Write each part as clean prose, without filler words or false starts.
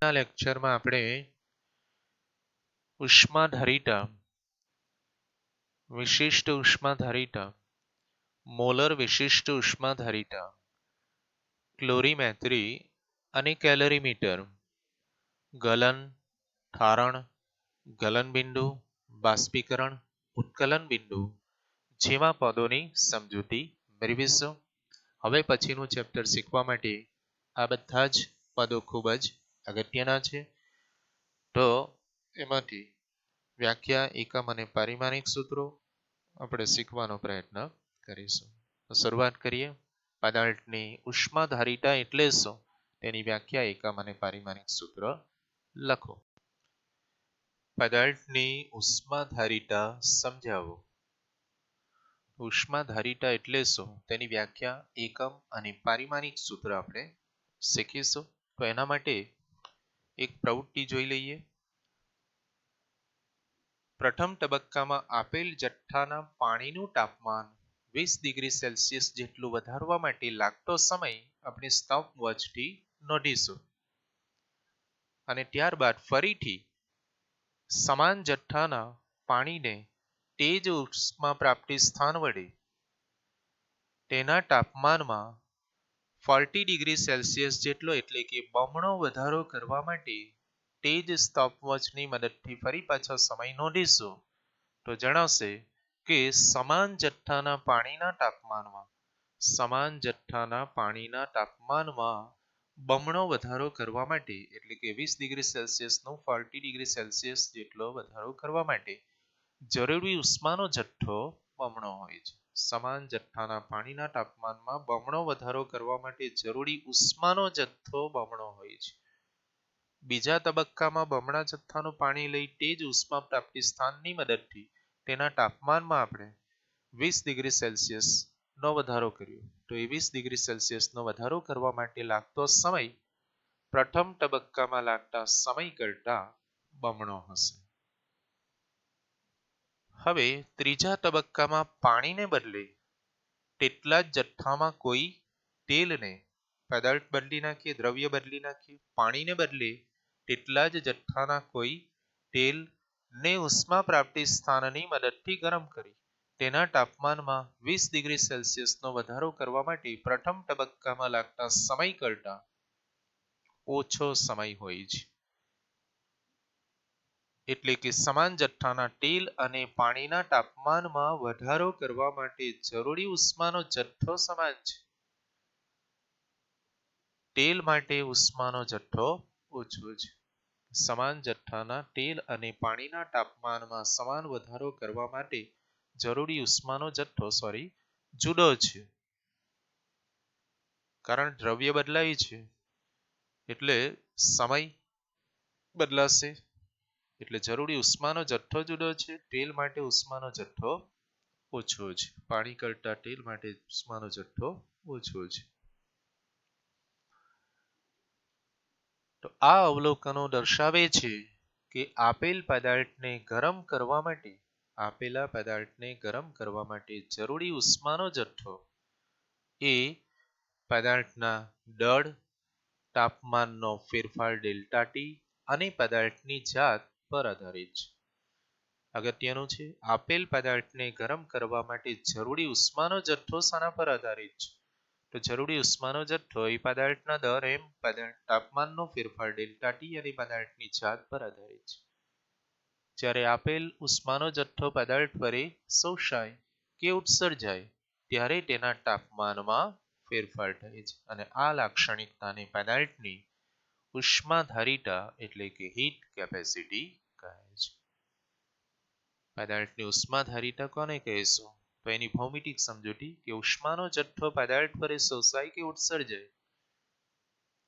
આજના લેક્ચરમાં આપણે ઉષ્માધારિતા, વિશિષ્ટ ઉષ્માધારિતા, મોલર વિશિષ્ટ ઉષ્માધારિતા, ક્લોરીમેટ્રી અને કેલરીમીટર, ગલન, ઠારણ, ગલનબિંદુ, બાષ્પીકરણ, ઉત્કલન બિંદુ જેવા પદોની સમજૂતી મેળવીશું. હવે પછીનું ચેપ્ટર શીખવા માટે આ બધા જ પદો ખૂબ જ અગત્યના છે. તો એમાંથી વ્યાખ્યા, એકમ અને પારિમાણિક સૂત્રો આપણે શીખવાનો પ્રયત્ન કરીશું. તો શરૂઆત કરીએ. પદાર્થની ઉષ્માધારિતા એટલે શું તેની વ્યાખ્યા, એકમ અને પારિમાણિક સૂત્ર લખો. પદાર્થની ઉષ્માધારિતા સમજાવો. ઉષ્માધારિતા એટલે શું તેની વ્યાખ્યા, એકમ અને પારિમાણિક સૂત્ર આપણે શીખીશું. તો એના માટે એક પ્રવૃત્તિ જોઈ લઈએ. પ્રથમ તબક્કામાં આપેલ જથ્થાના પાણીનું તાપમાન 20 ડિગ્રી સેલ્સિયસ જેટલું વધારવા માટે લાગતો સમય આપણે સ્ટોપવોચથી નોંધીશું. અને ત્યારબાદ ફરીથી સમાન જથ્થાના પાણીને તે જ ઉષ્મા પ્રાપ્તિ સ્થાન વડે તેના તાપમાનમાં 40 ડિગ્રી સેલ્સિયસ જેટલો એટલે કે બમણો વધારો કરવા માટે તે જ સ્ટોપવોચની મદદથી ફરી પાછો સમય નોંધીશું. તો જણાવશે કે સમાન જથ્થાના પાણીના તાપમાનમાં બમણો વધારો કરવા માટે એટલે કે 20 ડિગ્રી સેલ્સિયસનો 40 ડિગ્રી સેલ્સિયસ જેટલો વધારો કરવા માટે જરૂરી ઉષ્માનો જથ્થો બમણો હોય છે. સમાન જથ્થાના પાણીના તાપમાનમાં બમણો વધારો કરવા માટે જરૂરી ઉષ્માનો જથ્થો બમણો હોય છે. બીજા તબક્કામાં બમણા જથ્થાનું પાણી લઈ તે જ ઉષ્મા પ્રાપ્તિ સ્થાનની મદદથી તેના તાપમાનમાં આપણે 20 ડિગ્રી સેલ્સિયસનો વધારો કર્યો. તો એ 20 ડિગ્રી સેલ્સિયસનો વધારો કરવા માટે લાગતો સમય પ્રથમ તબક્કામાં લાગતા સમય કરતા બમણો હશે. હવે ત્રીજા તબક્કામાં પાણીને બદલે તેટલા જ જથ્થામાં કોઈ તેલને, પદાર્થ બદલી નાખીએ, દ્રવ્ય બદલી નાખીએ, પાણીને બદલે તેટલા જ જથ્થાના કોઈ તેલને ઉષ્મા પ્રાપ્તિ સ્થાનની મદદથી ગરમ કરી તેના તાપમાનમાં 20 ડિગ્રી સેલ્સિયસનો વધારો કરવા માટે પ્રથમ તબક્કામાં લાગતા સમય કરતા ઓછો સમય હોય છે. એટલે કે સમાન જથ્થાના તેલ અને પાણીના તાપમાનમાં વધારો કરવા માટે જરૂરી ઉષ્માનો જથ્થો સમાન છે. તેલ માટે ઉષ્માનો જથ્થો ઓછો છે. સમાન જથ્થાના તેલ અને પાણીના તાપમાનમાં સમાન વધારો કરવા માટે જરૂરી ઉષ્માનો જથ્થો જુદો છે. કારણ દ્રવ્ય બદલાય છે એટલે સમય બદલાશે, એટલે જરૂરી ઉષ્માનો જથ્થો જુદો છે. તેલ માટે ઉષ્માનો જથ્થો ઓછો છે. પાણી કરતા તેલ માટે ઉષ્માનો જથ્થો ઓછો છે. તો આ અવલોકનો દર્શાવે છે કે આપેલા પદાર્થને ગરમ કરવા માટે જરૂરી ઉષ્માનો જથ્થો એ પદાર્થના દળ, તાપમાનનો ફેરફાર ડેલ્ટા ટી અને પદાર્થની જાત પર આધારિત છે. અગત્યનું છે, આપેલ પદાર્થને ગરમ કરવા માટે જરૂરી ઉષ્માનો જથ્થો શાના પર આધારિત છે? તો જરૂરી ઉષ્માનો જથ્થો એ પદાર્થના દર એમ તાપમાનનો ફેરફાર ડેલ્ટા ટી અને પદાર્થની જાત પર આધારિત છે. જ્યારે આપેલ ઉષ્માનો જથ્થો પદાર્થ વડે શોષાય કે ઉત્સર્જાય ત્યારે તેના તાપમાનમાં ફેરફાર થાય છે અને આ લાક્ષણિકતાને પદાર્થની ઉષ્માધારિતા એટલે કે હીટ કેપેસિટી કહે છે. પદાર્થની ઉષ્માધારિતા કોને કહેશું? તો એની ભૌમિતિક સમજૂતી કે ઉષ્માનો જથ્થો પદાર્થ વડે શોષાય કે ઉત્સર્જાય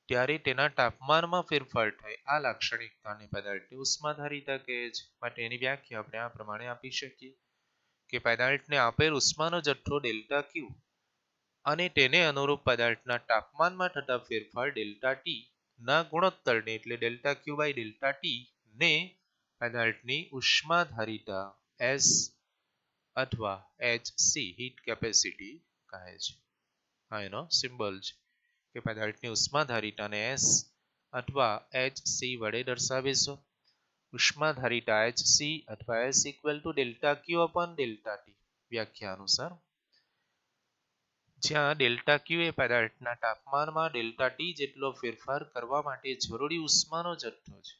ત્યારે તેના તાપમાનમાં ફેરફાર થાય આ લાક્ષણિકતાને પદાર્થની ઉષ્માધારિતા કહે છે. માટે એની વ્યાખ્યા આપણે આ પ્રમાણે આપી શકીએ કે પદાર્થને આપેલ ઉષ્માનો જથ્થો ડેલ્ટા ક્યુ અને તેને અનુરૂપ પદાર્થના તાપમાનમાં થતા ફેરફાર ડેલ્ટા ટી ના ગુણોત્તરને એટલે delta Q by delta T ને પદાર્થની ઉષ્માધારિતા એસ અથવા એચસી હીટ કેપેસિટી કહે છે. આ એનો સિમ્બોલ છે કે પદાર્થની ઉષ્માધારિતાને એસ अथवा HC वडे दर्शावीशुं। उष्माधारिता HC अथवा S equal to delta Q upon delta T व्याख्या अनुसार, જ્યાં ડેલ્ટા Q એ પદાર્થના તાપમાનમાં ડેલ્ટા T જેટલો ફેરફાર કરવા માટે જરૂરી ઉષ્માનો જથ્થો છે.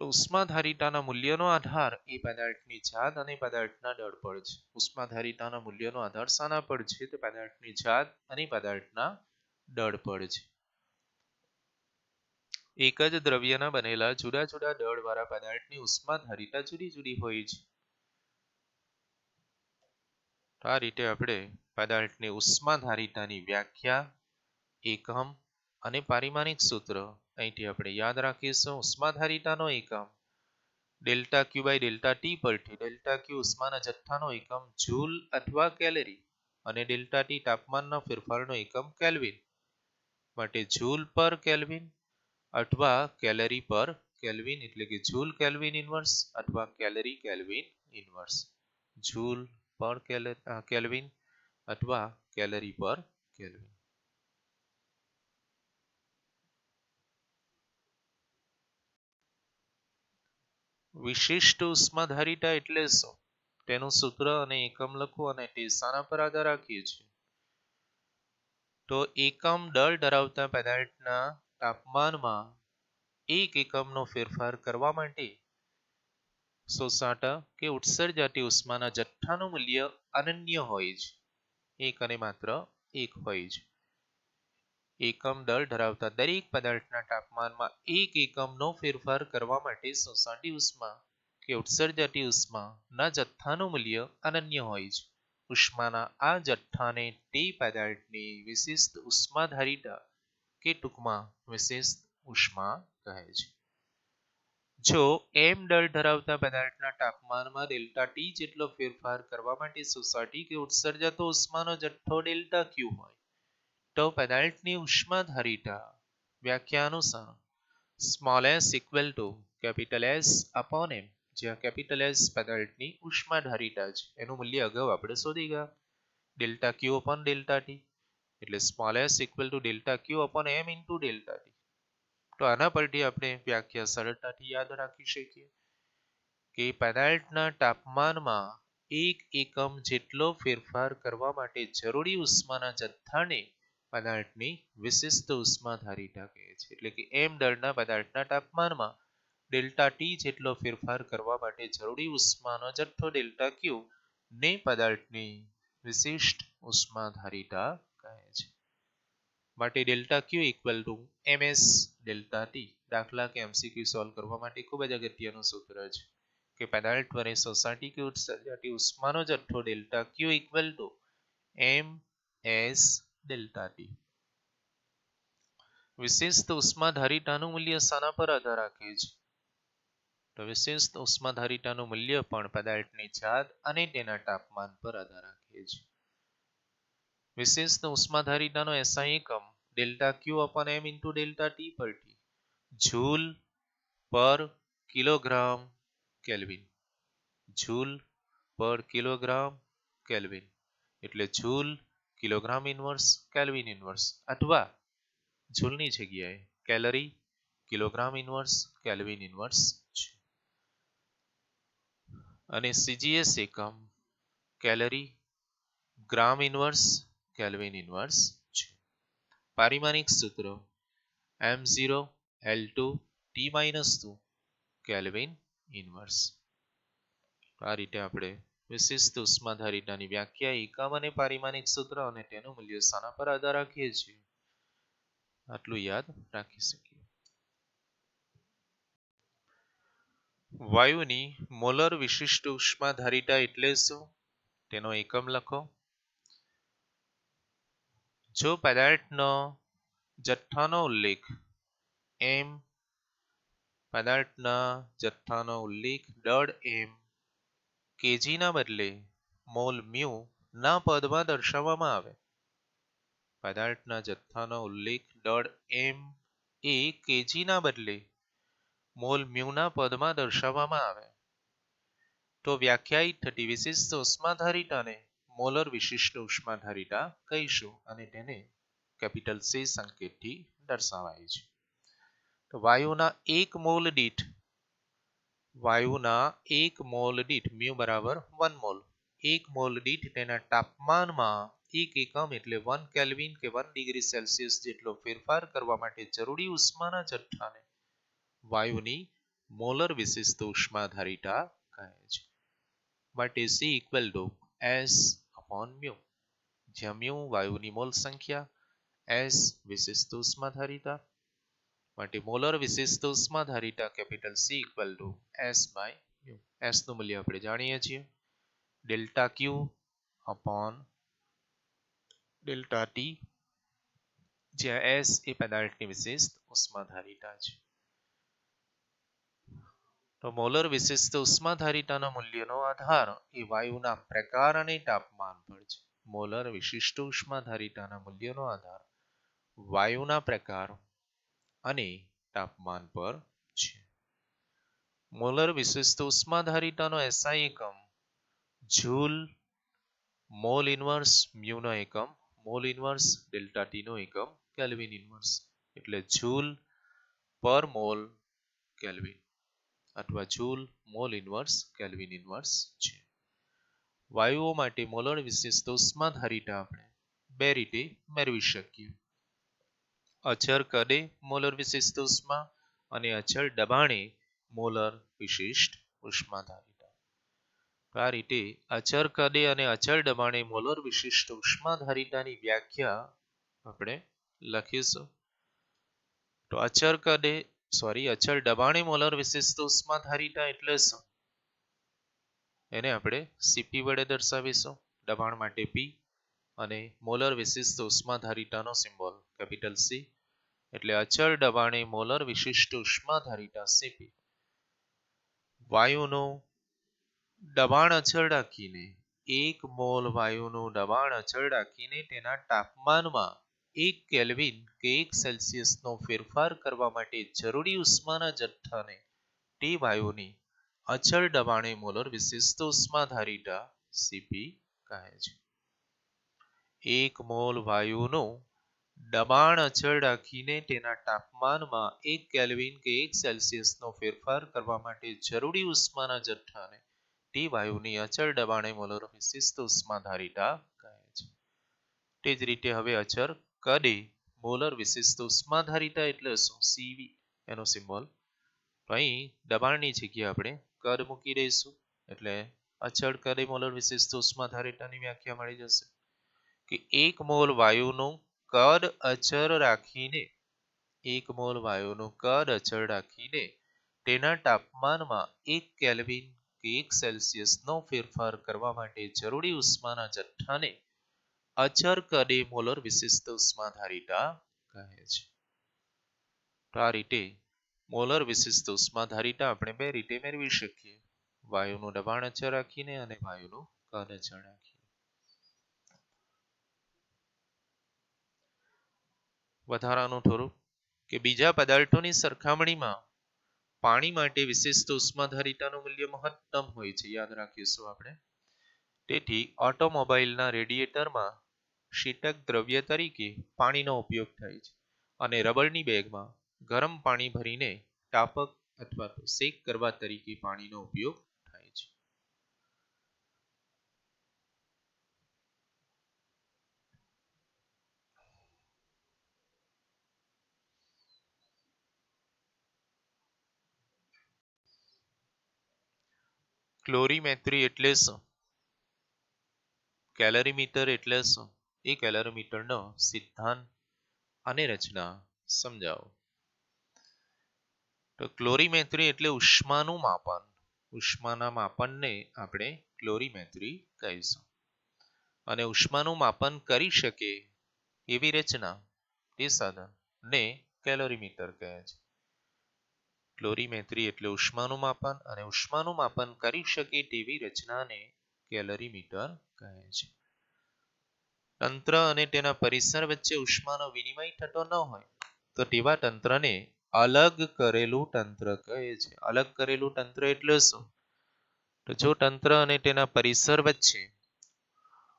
ઉષ્માધારિતાના મૂલ્યનો આધાર એ પદાર્થની જાત અને પદાર્થના દળ પર છે. ઉષ્માધારિતાના મૂલ્યનો આધાર શાના પર છે? તો પદાર્થની જાત અને પદાર્થના દળ પર છે. એક જ દ્રવ્યના બનેલા જુદા જુદા દળવાળા પદાર્થની ઉષ્માધારિતા જુદી જુદી હોય છે. આ રીતે આપણે પદાર્થની ઉષ્માધારિતાની વ્યાખ્યા, એકમ અને પારિમાણિક સૂત્ર અહીંથી આપણે યાદ રાખીશું. ઉષ્માધારિતાનો એકમ delta Q by delta T પરથી ડેલ્ટા Q ઉષ્માના જથ્થાનો એકમ જૂલ અથવા કેલરી અને ડેલ્ટા T તાપમાનના ફેરફારનો એકમ કેલ્વિન માટે જૂલ પર કેલ્વિન અથવા કેલરી પર કેલ્વિન એટલે કે જૂલ કેલ્વિન ઇન્વર્સ અથવા કેલરી કેલ્વિન ઇન્વર્સ. જૂલ પર કેલ્વિન અથવા કેલરી પર કેલ્વિન. વિશિષ્ટ ઉષ્માધારિતા એટલે શું? તેનું સૂત્ર અને એકમ લખો અને તે શાના પર આધાર રાખીએ છીએ? તો એકમ દળ ધરાવતા પદાર્થના તાપમાનમાં એક એકમનો ફેરફાર કરવા માટે શોષાતા કે ઉત્સર્જાતી ઉષ્માના જથ્થાનું મૂલ્ય અનન્ય હોય છે. એક અને માત્ર એક હોય છે. એકમ દળ ધરાવતા દરેક પદાર્થના તાપમાનમાં એક એકમનો ફેરફાર કરવા માટે શોષાતી ઉષ્મા કે ઉત્સર્જાતી ઉષ્માના જથ્થાનું મૂલ્ય અનન્ય હોય છે. ઉષ્માના આ જથ્થાને તે પદાર્થની વિશિષ્ટ ઉષ્માધારિતા કે ટૂંકમાં વિશિષ્ટ ઉષ્મા કહે છે. જો m દળ ધરાવતા પદાર્થના તાપમાનમાં ડેલ્ટા T જેટલો ફેરફાર કરવા માટે શોષાતી કે ઉત્સર્જાતો ઉષ્માનો જથ્થો ડેલ્ટા Q હોય તો પદાર્થની ઉષ્માધારિતા વ્યાખ્યા અનુસાર small s equal to capital S upon m, જ્યાં કેપિટલ S પદાર્થની ઉષ્માધારિતા છે. એનું મૂલ્ય અગાઉ આપણે શોધી ગયા, delta Q upon delta T, એટલે small s equal to delta Q upon m into delta T. તો આના પરથી આપણે વ્યાખ્યા સરળતાથી યાદ રાખી શકીએ કે પદાર્થના તાપમાનમાં એક એકમ જેટલો ફેરફાર કરવા માટે જરૂરી ઉષ્માના જથ્થાને પદાર્થની વિશિષ્ટ ઉષ્માધારિતા કહે છે. એટલે કે m દળના પદાર્થના તાપમાનમાં ડેલ્ટા T જેટલો ફેરફાર કરવા માટે જરૂરી ઉષ્માનો જથ્થો ડેલ્ટા Q ને પદાર્થની વિશિષ્ટ ઉષ્માધારિતા કહે છે. માટે delta Q equal to ms delta T. દાખલા કે MCQ સોલ્વ કરવા માટે ખૂબ જ અગત્યનું સૂત્ર છે કે પદાર્થ વડે શોષાતી કે ઉત્સર્જાતી ઉષ્માનો જથ્થો delta Q equal to ms delta T. વિશિષ્ટ ઉષ્માધારિતાનું મૂલ્ય શાના પર આધાર રાખે છે? તો વિશિષ્ટ ઉષ્માધારિતાનું મૂલ્ય પણ પદાર્થની જાત અને તેના તાપમાન પર આધાર રાખે છે. વિશિષ્ટ ઉષ્માધારિતાનો SI એકમ delta Q upon m into delta T પરથી જૂલ પર કિલોગ્રામ કેલ્વિન, જૂલ પર કિલોગ્રામ કેલ્વિન એટલે joule kilogram inverse kelvin inverse અથવા જૂલની જગ્યાએ calorie kilogram inverse kelvin inverse છે. અને CGS એકમ કેલરી ગ્રામ ઇન્વર્સ કેલ્વિન ઇન્વર્સ છે. પારિમાણિક સૂત્ર m0 L2 T-2 kelvin inverse. આ રીતે આપણે વિશિષ્ટ ઉષ્માધારિતાની વ્યાખ્યા, એકમ અને પારિમાણિક સૂત્ર અને તેનું મૂલ્ય શાના પર આધાર રાખીએ છીએ આટલું યાદ રાખી શકીએ. વાયુની મોલર વિશિષ્ટ ઉષ્માધારિતા એટલે શું? તેનો એકમ લખો. જો પદાર્થનો જથ્થાનો ઉલ્લેખ m, પદાર્થના જથ્થાનો ઉલ્લેખ દળ m kg ના બદલે મોલ મ્યુ ના પદમાં દર્શાવવામાં આવે, પદાર્થના જથ્થાનો ઉલ્લેખ દળ m એ kg ના બદલે મોલ મ્યુ ના પદમાં દર્શાવવામાં આવે તો વ્યાખ્યાયિત થતી વિશિષ્ટ ઉષ્માધારિતાને મોલર વિશિષ્ટ ઉષ્માધારિતા કહીશું અને તેને કેપિટલ C સંકેતથી દર્શાવાય છે. તો વાયુના 1 મોલ દીઠ મ્યુ બરાબર 1 મોલ. 1 મોલ દીઠ તેના તાપમાનમાં 1 એકમ એટલે 1 કેલ્વિન કે 1 ડિગ્રી સેલ્સિયસ જેટલો ફેરફાર કરવા માટે જરૂરી ઉષ્માના જથ્થાને વાયુની મોલર વિશિષ્ટ ઉષ્માધારિતા કહે છે. માટે C equal to S upon mu, જ્યાં મ્યુ વાયુની મોલ સંખ્યા, S વિશિષ્ટ ઉષ્માધારિતા. માટે મોલર વિશિષ્ટ ઉષ્માધારિતા capital C equal to S by mu. S નું મૂલ્ય આપણે જાણીએ છીએ, delta Q upon delta T, જ્યાં S એ પદાર્થની વિશિષ્ટ ઉષ્માધારિતા છે. તો મોલર વિશિષ્ટ ઉષ્માધારિતાના મૂલ્યનો આધાર એ વાયુના પ્રકાર અને તાપમાન પર છે. મોલર વિશિષ્ટ ઉષ્માધારિતાના મૂલ્યનો આધાર વાયુના પ્રકાર અને તાપમાન પર છે. મોલર વિશિષ્ટ ઉષ્માધારિતાનો SI એકમ જૂલ, મોલ ઇનવર્સ મ્યુ નો એકમ મોલ ઇનવર્સ, ડેલ્ટા ટી નો એકમ કેલ્વિન ઇનવર્સ, એટલે જૂલ પર મોલ કેલ્વિન અથવા joule mall inverse kelvin inverse છે. વાયુઓ માટે મોલર વિશિષ્ટ ઉષ્માધારિતા આપણે બે રીતે મેળવી શકીએ, અચળ કદે મોલર વિશિષ્ટ ઉષ્મા અને અચળ દબાણે મોલર વિશિષ્ટ ઉષ્માધારિતા. આ રીતે અચળ કદે અને અચળ દબાણે મોલર વિશિષ્ટ ઉષ્માધારિતાની વ્યાખ્યા આપણે લખીશું. તો અચળ દબાણે મોલર વિશિષ્ટ ઉષ્માધારિતા એટલે શું? એને આપણે Cp વડે દર્શાવીશું. દબાણ માટે P અને મોલર વિશિષ્ટ ઉષ્માધારિતાનો સિમ્બોલ કેપિટલ C, એટલે અચળ દબાણે મોલર વિશિષ્ટ ઉષ્માધારિતા Cp. વાયુનું દબાણ અચળ રાખીને 1 મોલ વાયુનું દબાણ અચળ રાખીને તેના તાપમાનમાં 1 કેલ્વિન કે 1 સેલ્સિયસનો ફેરફાર કરવા માટે જરૂરી ઉષ્માના જથ્થાને તે વાયુની અચળ દબાણે મોલર વિશિષ્ટ ઉષ્માધારિતા Cp કહે છે. 1 મોલ વાયુનું દબાણ અચળ રાખીને તેના તાપમાનમાં 1 કેલ્વિન કે 1 સેલ્સિયસનો ફેરફાર કરવા માટે જરૂરી ઉષ્માના જથ્થાને તે વાયુની અચળ દબાણે મોલર વિશિષ્ટ ઉષ્માધારિતા કહે છે. તે જ રીતે હવે અચળ કદે મોલર વિશિષ્ટ ઉષ્માધારિતા એટલે શું? Cv એનો સિમ્બોલ. તો અહીં દબાણની જગ્યાએ આપણે કદ મૂકી દઈશું, એટલે અચળ કદે મોલર વિશિષ્ટ ઉષ્માધારિતાની વ્યાખ્યા મળી જશે કે 1 મોલ વાયુનું કદ અચળ રાખીને 1 મોલ વાયુનું કદ અચળ રાખીને તેના તાપમાનમાં 1 કેલ્વિન કે 1 સેલ્સિયસનો ફેરફાર કરવા માટે જરૂરી ઉષ્માના જથ્થાને અચળ કદે મોલર વિશિષ્ટ ઉષ્માધારિતા કહે છે. તો આ રીતે મોલર વિશિષ્ટ ઉષ્માધારિતા આપણે બે રીતે મેળવી શકીએ, વાયુનું દબાણ અચળ રાખીને અને વાયુનું કદ અચળ રાખીને. વધારાનું થોડું કે બીજા પદાર્થોની સરખામણીમાં પાણી માટે વિશિષ્ટ ઉષ્માધારિતાનું મૂલ્ય મહત્તમ હોય છે, યાદ રાખીશું આપણે. તેથી ઓટોમોબાઈલના રેડિએટરમાં શીતક દ્રવ્ય તરીકે પાણીનો ઉપયોગ થાય છે અને રબરની બેગમાં ગરમ પાણી ભરીને તાપક અથવા તો શેક કરવા તરીકે પાણીનો ઉપયોગ થાય છે. ક્લોરીમેટ્રી એટલે શું? કેલરીમીટર એટલે શું? એ કેલરીમીટરનો સિદ્ધાંત અને રચના સમજાવો. તો ક્લોરીમેટ્રી એટલે ઉષ્માનું માપન. ઉષ્માના માપનને આપણે ક્લોરીમેટ્રી કહીશું. અને ઉષ્માનું માપન કરી શકે એવી રચના, તે સાધનને કેલરીમીટર કહે છે. ક્લોરીમેટ્રી એટલે ઉષ્માનું માપન અને ઉષ્માનું માપન કરી શકે તેવી રચનાને કેલરીમીટર કહે છે. તંત્ર અને તેના પરિસર વચ્ચે ઉષ્માનો વિનિમય થતો ન હોય તો તેવા તંત્રને અલગ કરેલું તંત્ર કહે છે. અલગ કરેલું તંત્ર એટલે શું? તો જો તંત્ર અને તેના પરિસર વચ્ચે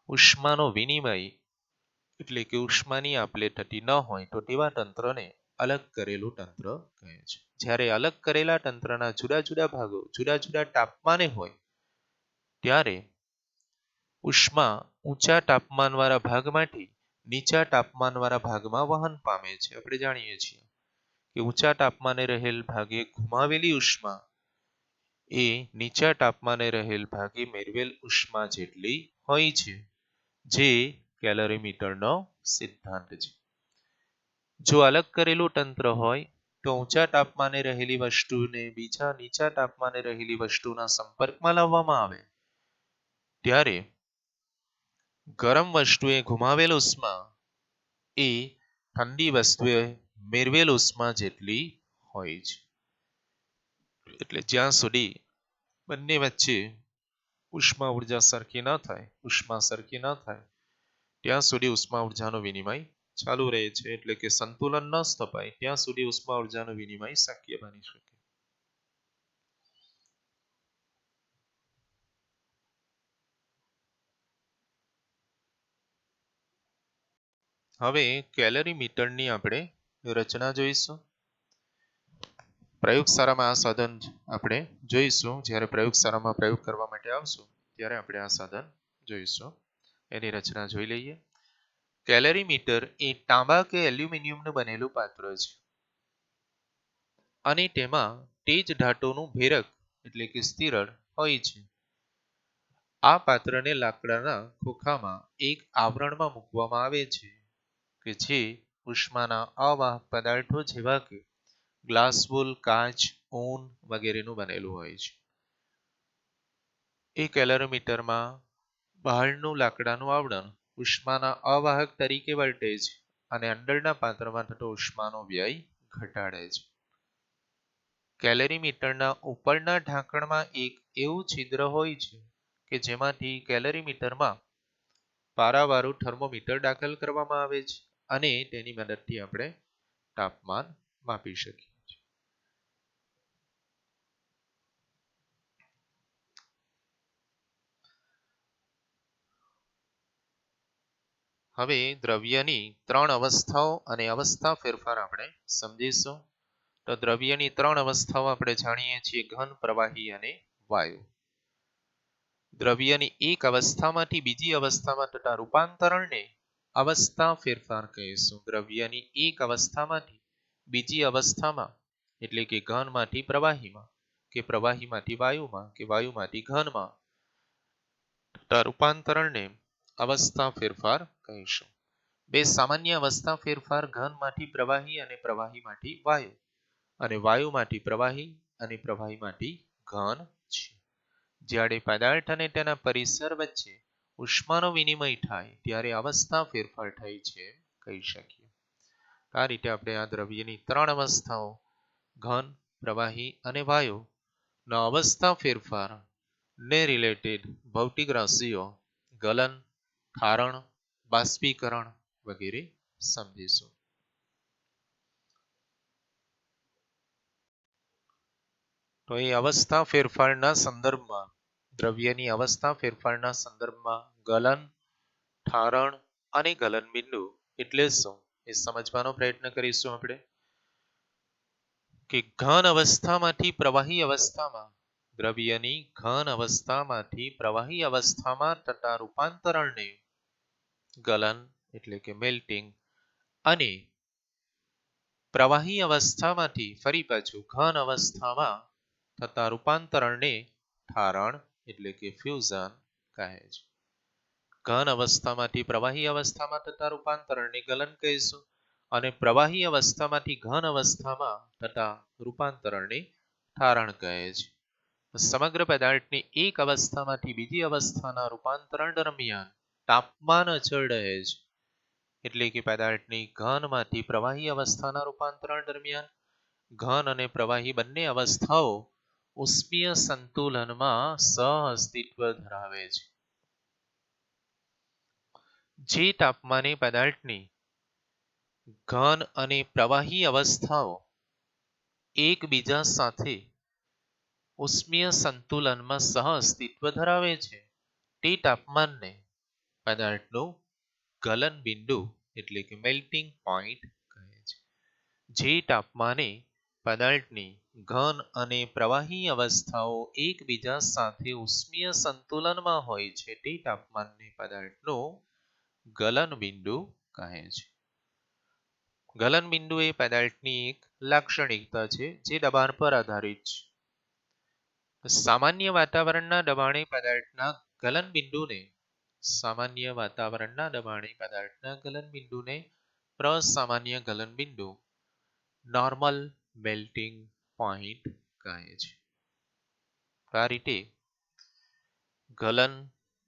ઉષ્માનો વિનિમય એટલે કે ઉષ્માની આપલે થતી ન હોય તો તેવા તંત્રને અલગ કરેલું તંત્ર કહે છે. જ્યારે અલગ કરેલા તંત્રના જુદા જુદા ભાગો જુદા જુદા તાપમાને હોય ત્યારે ઉષ્મા ઊંચા તાપમાનવાળા ભાગમાંથી નીચા તાપમાનવાળા ભાગમાં વહન પામે છે. આપણે જાણીએ છીએ કે ઊંચા તાપમાને રહેલ ભાગે ગુમાવેલી ઉષ્મા એ નીચા તાપમાને રહેલ ભાગે મેળવેલ ઉષ્મા જેટલી હોય છે, જે કેલરીમીટરનો સિદ્ધાંત છે. જો અલગ કરેલું તંત્ર હોય તો ઊંચા તાપમાને રહેલી વસ્તુને બીજા નીચા તાપમાને રહેલી વસ્તુના સંપર્કમાં લાવવામાં આવે ત્યારે ગરમ વસ્તુએ ગુમાવેલ ઉષ્મા એ ઠંડી વસ્તુએ મેળવેલ ઉષ્મા જેટલી હોય છે. એટલે જ્યાં સુધી બંને વચ્ચે ઉષ્મા ઉર્જા સરખી ન થાય, ઉષ્મા સરખી ન થાય ત્યાં સુધી ઉષ્મા ઉર્જાનો વિનિમય ચાલુ રહે છે. એટલે કે સંતુલન ન સ્થપાય ત્યાં સુધી ઉષ્મા ઉર્જાનો વિનિમય શક્ય બની શકે. હવે કેલરીમીટરની આપણે રચના જોઈશું. પ્રયોગશાળામાં આ સાધન આપણે જોઈશું. જ્યારે પ્રયોગશાળામાં પ્રયોગ કરવા માટે આવશું ત્યારે આપણે આ સાધન જોઈશું. એની રચના જોઈ લઈએ. કેલરીમીટર એ તાંબા કે એલ્યુમિનિયમનું બનેલું પાત્ર છે અને તેમાં તેજ ધાતુનું ભેરક એટલે કે સ્તિરળ હોય છે. આ પાત્રને લાકડાના ખોખામાં એક આવરણમાં મૂકવામાં આવે છે કે જે ઉષ્માના અવાહક પદાર્થો જેવા કે ગ્લાસ વૂલ, કાચ, ઊન વગેરેનું બનેલું હોય છે. એ કેલરીમીટરમાં બહારનું લાકડાનું આવરણ ઉષ્માના અવાહક તરીકે વર્તે છે અને અંદરના પાત્રમાં થતો ઉષ્માનો વ્યય ઘટાડે છે. કેલરીમીટરના ઉપરના ઢાંકણમાં એક એવું છિદ્ર હોય છે કે જેમાંથી કેલરીમીટરમાં પારાવાળું થર્મોમીટર દાખલ કરવામાં આવે છે અને તેની મદદથી આપણે તાપમાન માપી શકીએ. હવે દ્રવ્યની ત્રણ અવસ્થાઓ અને અવસ્થા ફેરફાર આપણે સમજીશું. તો દ્રવ્યની ત્રણ અવસ્થાઓ આપણે જાણીએ છીએ: ઘન, પ્રવાહી અને વાયુ. દ્રવ્યની એક અવસ્થામાંથી બીજી અવસ્થામાં થતા રૂપાંતરણને અવસ્થા ફેરફાર કહીશું. દ્રવ્યની એક અવસ્થામાંથી બીજી અવસ્થામાં એટલે કે ઘનમાંથી પ્રવાહીમાં કે પ્રવાહીમાંથી વાયુમાં કે વાયુમાંથી ઘનમાં થતા રૂપાંતરણને અવસ્થા ફેરફાર કહીશું. બે સામાન્ય અવસ્થા ફેરફાર ઘનમાંથી પ્રવાહી અને પ્રવાહીમાંથી વાયુ અને વાયુમાંથી પ્રવાહી અને પ્રવાહીમાંથી ઘન છે. જ્યારે પદાર્થ અને તેના પરિસર વચ્ચે ઉષ્માનો વિનિમય થાય ત્યારે અવસ્થા ફેરફાર થાય છે કહી શકીએ. આ રીતે આપણે આ દ્રવ્યની ત્રણ અવસ્થાઓ ઘન, પ્રવાહી અને વાયુ નો અવસ્થા ફેરફાર ને રિલેટેડ ભૌતિક રાશિઓ ગલન, ઠારણ, બાષ્પીકરણ વગેરે સમજીશું. તો એ અવસ્થા ફેરફારના સંદર્ભમાં દ્રવ્યની અવસ્થા ફેરફારના સંદર્ભમાં ગલન, ઠારણ અને ગલન બિંદુ એટલે શું એ સમજવાનો પ્રયત્ન કરીશું આપણે. કે ઘન અવસ્થામાંથી પ્રવાહી અવસ્થામાં દ્રવ્યની ઘન અવસ્થામાંથી પ્રવાહી અવસ્થામાં થતા રૂપાંતરણને ગલન એટલે કે મેલ્ટિંગ અને પ્રવાહી અવસ્થામાંથી ફરી પાછું ઘન અવસ્થામાં થતા રૂપાંતરણને ઠારણ એટલે કે ફ્યુઝન કહે છે. ઘન અવસ્થામાંથી પ્રવાહી અવસ્થામાં થતા રૂપાંતરણને ગલન કહીશું અને પ્રવાહી અવસ્થામાંથી ઘન અવસ્થામાં થતા રૂપાંતરણને ઠારણ કહે છે. સમગ્ર પદાર્થની એક અવસ્થામાંથી બીજી અવસ્થાના રૂપાંતરણ દરમિયાન તાપમાન અચળ રહે છે. એટલે કે પદાર્થની ઘનમાંથી પ્રવાહી અવસ્થાના રૂપાંતરણ દરમિયાન ઘન અને પ્રવાહી બંને અવસ્થાઓ ઉષ્મીય સંતુલનમાં સહઅસ્તિત્વ ધરાવે છે. જે તાપમાને પદાર્થની ઘન અને પ્રવાહી અવસ્થાઓ એકબીજા સાથે ઉષ્મીય સંતુલનમાં સહઅસ્તિત્વ ધરાવે છે તે તાપમાનને પદાર્થનું ગલન બિંદુ એટલે કે મેલ્ટિંગ પોઈન્ટ કહે છે. જે તાપમાને પદાર્થની ઘન અને પ્રવાહી અવસ્થાઓ એકબીજા સાથે ઉષ્મીય સંતુલનમાં હોય છે તે તાપમાનને પદાર્થનું ગલન બિંદુ કહે છે. ગલન બિંદુ એ પદાર્થની એક લાક્ષણિકતા છે જે દબાણ પર આધારિત છે. સામાન્ય વાતાવરણના દબાણે પદાર્થના ગલન બિંદુને પ્રસામાન્ય ગલન બિંદુ નોર્મલ મેલ્ટિંગ પોઈન્ટ કહે છે. આ રીતે ગલન,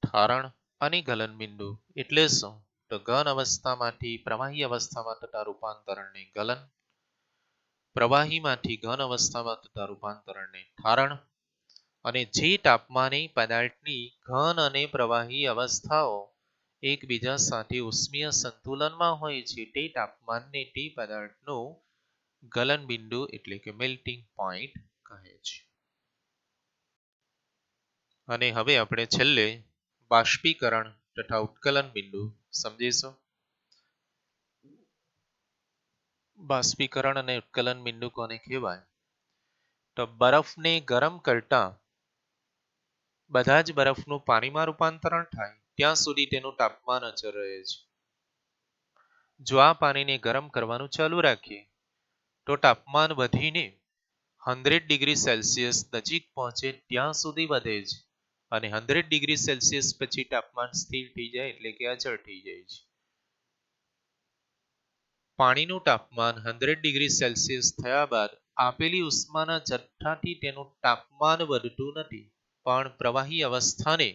ઠારણ અને ગલન બિંદુ એટલે શું? તો ઘન અવસ્થામાંથી પ્રવાહી અવસ્થામાં થતા રૂપાંતરણને ગલન, પ્રવાહીમાંથી ઘન અવસ્થામાં થતા રૂપાંતરણને ઠારણ અને જે તાપમાને પદાર્થની ઘન અને પ્રવાહી અવસ્થાઓ એકબીજા સાથે ઉષ્મીય સંતુલનમાં હોય છે તે તાપમાનને તે પદાર્થનું ગલન બિંદુ એટલે કે મેલ્ટિંગ પોઈન્ટ કહે છે. અને હવે આપણે છેલ્લે બાષ્પીકરણ તથા ઉત્કલન બિંદુ સમજીશું. બાષ્પીકરણ અને ઉત્કલન બિંદુ કોને કહેવાય? તો બરફને ગરમ કરતા બધા જ બરફનું પાણીમાં રૂપાંતરણ થાય ત્યાં સુધી તેનું તાપમાન અચળ રહે છે. જો આ પાણીને ગરમ કરવાનું ચાલુ રાખીએ તો તાપમાન વધીને 100 ડિગ્રી સેલ્સિયસ નજીક પહોંચે ત્યાં સુધી વધે છે અને 100 ડિગ્રી સેલ્સિયસ પછી તાપમાન સ્થિર થઈ જાય એટલે કે અચળ થઈ જાય છે. પાણીનું તાપમાન 100 ડિગ્રી સેલ્સિયસ થયા બાદ આપેલી ઉષ્માના જથ્થાથી તેનું તાપમાન વધતું નથી, પણ પ્રવાહી અવસ્થાને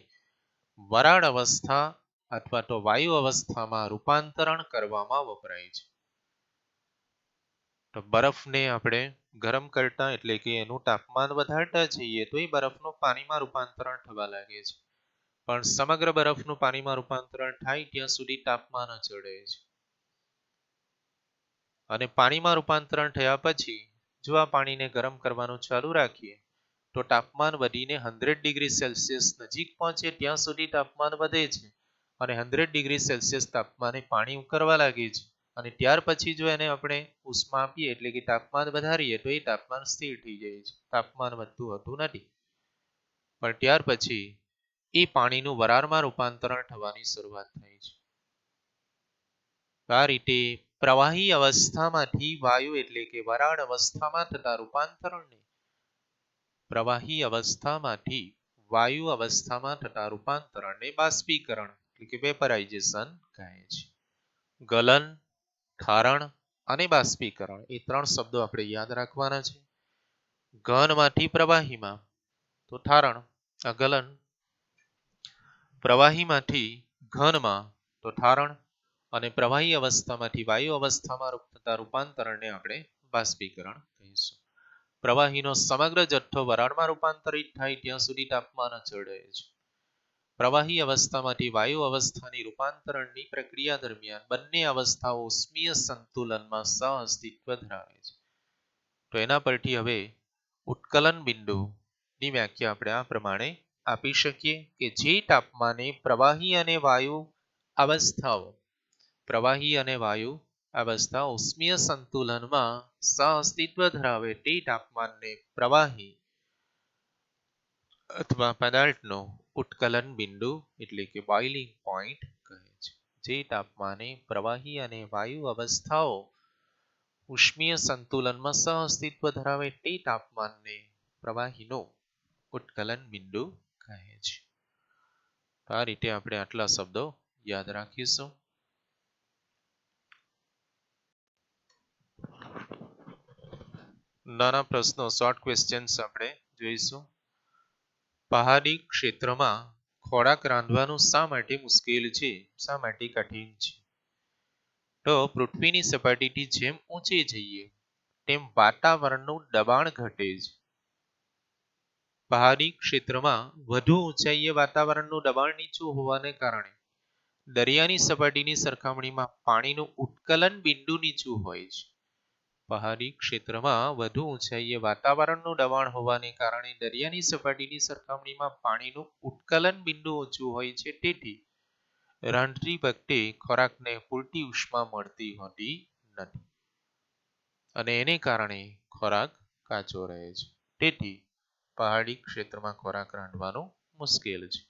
વરાળ અવસ્થા અથવા તો વાયુ અવસ્થામાં રૂપાંતરણ કરવામાં વપરાય છે. તો બરફને આપણે ગરમ કરતા એટલે કે એનું તાપમાન વધારતા જઈએ તો એ બરફનું પાણીમાં રૂપાંતરણ થવા લાગે છે, પણ સમગ્ર બરફનું પાણીમાં રૂપાંતરણ થાય ત્યાં સુધી તાપમાન અચળ રહે છે. અને પાણીમાં રૂપાંતરણ થયા પછી જો આ પાણીને ગરમ કરવાનું ચાલુ રાખીએ તો તાપમાન વધીને 100 ડિગ્રી સેલ્સિયસ નજીક પહોંચે ત્યાં સુધી તાપમાન વધે છે અને 100 ડિગ્રી સેલ્સિયસ તાપમાને પાણી ઉકળવા લાગે છે અને ત્યાર પછી જો એને આપણે ઉષ્મા આપીએ એટલે કે તાપમાન વધારીએ તો એ તાપમાન સ્થિર થઈ જાય છે, તાપમાન વધતું હોતું નથી. પણ ત્યાર પછી એ પાણીનું વરાળમાં રૂપાંતરણ થવાની શરૂઆત થાય છે. આ રીતે પ્રવાહી અવસ્થામાંથી વાયુ એટલે કે વરાળ અવસ્થામાં થતા રૂપાંતરણને બાષ્પીકરણ એટલે કે વેપરાઇઝેશન કહે છે. ગલન, ઠારણ અને બાષ્પીકરણ એ ત્રણ શબ્દો આપણે યાદ રાખવાના છે. ઘનમાંથી પ્રવાહીમાં તો ઠારણ, ગલન, પ્રવાહીમાંથી ઘનમાં તો ઠારણ અને પ્રવાહી અવસ્થામાંથી વાયુ અવસ્થામાં થતા રૂપાંતરણને આપણે બાષ્પીકરણ કહીશું. પ્રવાહીનો સમગ્ર જથ્થો વરાળમાં રૂપાંતરિત થાય ત્યાં સુધી તાપમાન અચળ રહે છે. પ્રવાહી અવસ્થામાંથી વાયુ અવસ્થાની રૂપાંતરણની પ્રક્રિયા દરમિયાન બંને અવસ્થાઓ ઉષ્મીય સંતુલનમાં સહઅસ્તિત્વ ધરાવે છે. તો એના પરથી હવે ઉત્કલન બિંદુની વ્યાખ્યા આપણે આ પ્રમાણે આપી શકીએ કે જે તાપમાને પ્રવાહી અને વાયુ અવસ્થા ઉષ્મીય સંતુલનમાં સહઅસ્તિત્વ ધરાવે તે તાપમાનને પ્રવાહી અથવા પદાર્થનો ઉત્કલન બિંદુ એટલે કે બોઇલિંગ પોઈન્ટ કહે છે. જે તાપમાને પ્રવાહી અને વાયુ અવસ્થાઓ ઉષ્મીય સંતુલનમાં સહઅસ્તિત્વ ધરાવે તે તાપમાનને પ્રવાહીનો ઉત્કલન બિંદુ કહે છે. આ રીતે આપણે આટલા શબ્દો યાદ રાખીશું. નાના પ્રશ્નો, શોર્ટ ક્વેશ્ચન્સ આપણે જોઈશું. પહાડી ક્ષેત્રમાં ખોરાક રાંધવાનું શા માટે મુશ્કેલ છે, શા માટે કઠિન છે? તો પૃથ્વીની સપાટીથી જેમ ઊંચે જઈએ તેમ વાતાવરણનું દબાણ ઘટે છે. પહાડી ક્ષેત્રમાં વધુ ઊંચાઈએ વાતાવરણનું દબાણ નીચું હોવાને કારણે દરિયાની સપાટીની સરખામણીમાં પાણીનું ઉત્કલન બિંદુ નીચું હોય છે. પહાડી ક્ષેત્રમાં વધુ ઊંચાઈએ વાતાવરણનું દબાણ હોવાને કારણે દરિયાની સપાટીની સરખામણીમાં પાણીનું ઉત્કલન બિંદુ ઊંચું હોય છે. તેથી રાંધતી વખતે ખોરાકને પૂરતી ઉષ્મા મળતી હોતી નથી અને એને કારણે ખોરાક કાચો રહે છે. તેથી પહાડી ક્ષેત્રમાં ખોરાક રાંધવાનું મુશ્કેલ છે.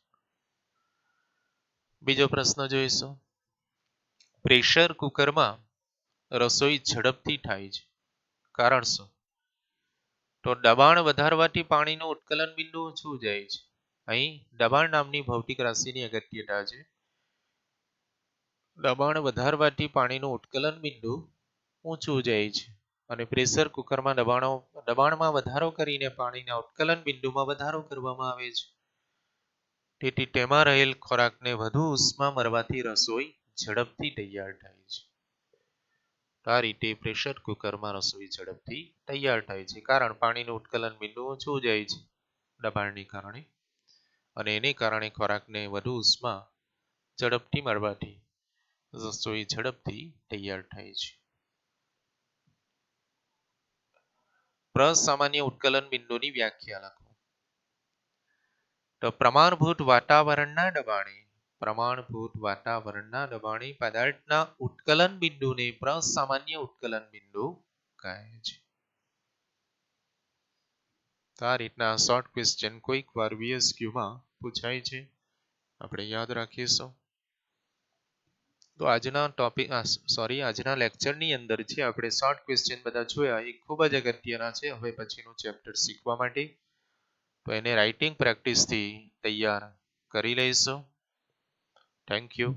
બીજો પ્રશ્ન જોઈશું. પ્રેશર કુકરમાં રસોઈ ઝડપથી થાય છે, કારણ શું? તો દબાણ વધારવાથી પાણીનું ઉત્કલન બિંદુ ઊંચું જાય છે. અહીં દબાણ નામની ભૌતિક રાશિની અગત્યતા છે. દબાણ વધારવાથી પાણીનું ઉત્કલન બિંદુ ઊંચું જાય છે અને પ્રેશર કુકરમાં દબાણમાં વધારો કરીને પાણીના ઉત્કલન બિંદુમાં વધારો કરવામાં આવે છે. તેથી તેમાં રહેલ ખોરાકને વધુ ઉષ્મા મળવાથી રસોઈ ઝડપથી તૈયાર થાય છે. આ રીતે પ્રેશર કુકરમાં રસોઈ ઝડપથી તૈયાર થાય છે, કારણ પાણીનું ઉત્કલન બિંદુ ઊંચું જાય છે દબાણને કારણે અને એને કારણે ખોરાકને વધુ ઉષ્મા ઝડપથી મળવાથી રસોઈ ઝડપથી તૈયાર થાય છે. પ્રસામાન્ય ઉત્કલન બિંદુની વ્યાખ્યા લખો. તો પ્રમાણભૂત વાતાવરણના દબાણે પદાર્થના ઉત્કલન બિંદુને પ્રસામાન્ય ઉત્કલન બિંદુ કહે છે. આ રીતના શોર્ટ ક્વેશ્ચન કોઈક વાર VSQ માં પૂછાય છે, આપણે યાદ રાખીશું. તો આજના લેક્ચરની અંદર છે આપણે શોર્ટ ક્વેશ્ચન બધા જોયા, એ ખૂબ જ અગત્યના છે હવે પછીનું ચેપ્ટર શીખવા માટે. તો એને રાઇટિંગ પ્રેક્ટિસથી તૈયાર કરી લઈશું. Thank you.